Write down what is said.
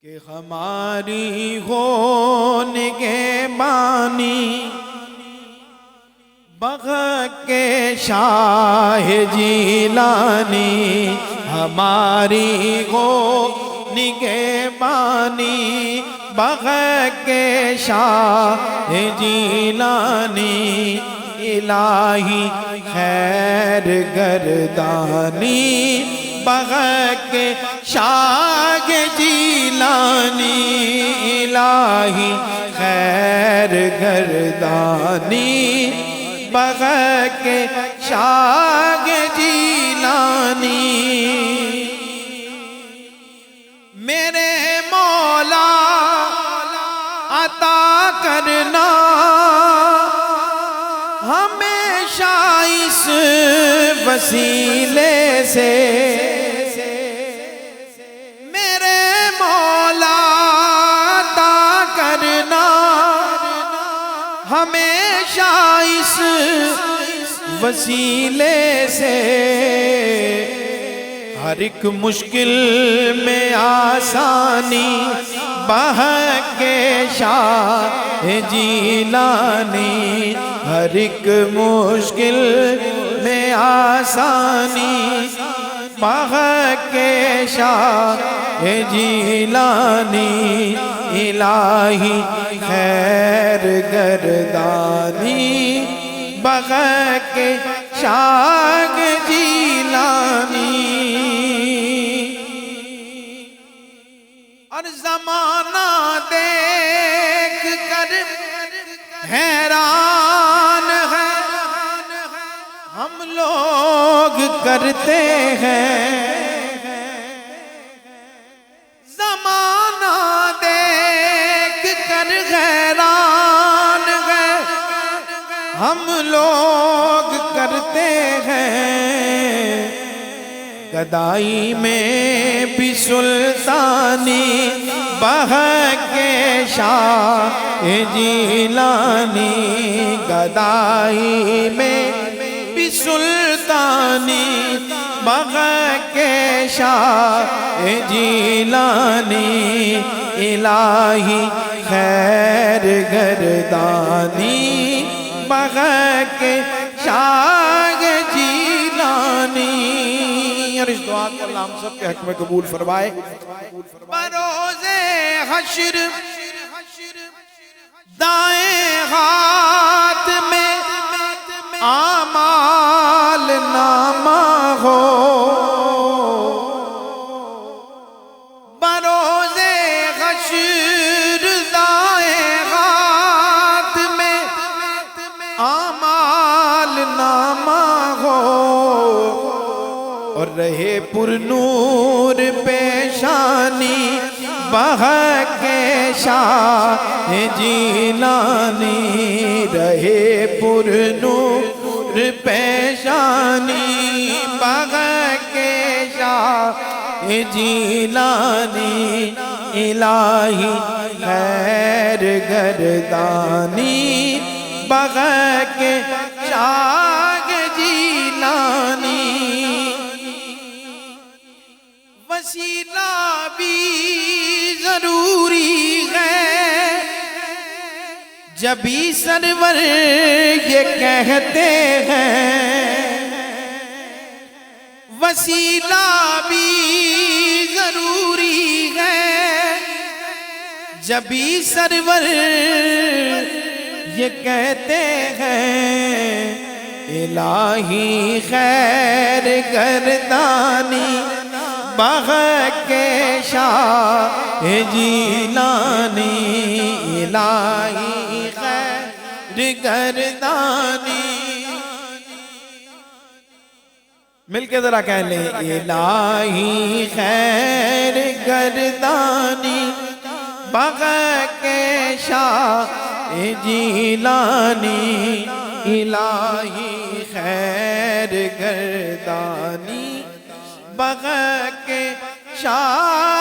کہ ہماری ہو نگہبانی بغ کے شاہ جیلانی، ہماری ہو نگہبانی بغ کے شاہ جیلانی، الہی خیر گردانی بغ کے شاہ جیلانی، الہی خیر گردانی بغ کے شاہ جیلانی۔ میرے مولا عطا کرنا ہمیشہ اس وسیلے سے، میرے مولا عطا کرنا ہمیشہ اس وسیلے سے، ہر ایک مشکل میں آسانی بہ کے شاہ جیلانی، ہر ایک مشکل میں آسانی بہ کے شاہ جیلانی، الہی خیر گردانی بغ کے شاہ جیلانی۔ اور زمانہ دیکھ کر حیران ہے ہم لوگ کرتے ہیں، زمانہ دیکھ کر حیران ہے ہم لوگ کرتے ہیں، گدائی میں بھی سلطانی بہ کے شاہ جیلانی، گدائی میں بھی سلطانی بہ کے شاہ جیلانی، الہی خیر گردانی بغ کے شاہ جیلانی۔ اور اس دعا کو اللہ ہم سب کے حق میں قبول فرمائے۔ بروز حشر دائیں ہاتھ میں اعمال نامہ ہو، بروز حشر دائیں ہاتھ میں اعمال نامہ ہو، اور رہے پر نور پیشانی بہ کے شاہ جیلانی، رہے پر نور پیشانی بہ کے شاہ جیلانی، الہی خیر گردانی بغ کے شاہ جیلانی۔ وسیلہ بھی ضروری ہے جبھی سرور یہ کہتے ہیں، وسیلہ بھی ضروری ہے جبھی سرور یہ کہتے ہیں، الہی خیر گردانی بغ کے شاہ جیلانی، الہی خیر گردانی۔ مل کے ذرا کہہ لیں، الہی خیر گردانی بغ کے شاہ جیلانی، الہی خیر گردانی بغ کے شاہ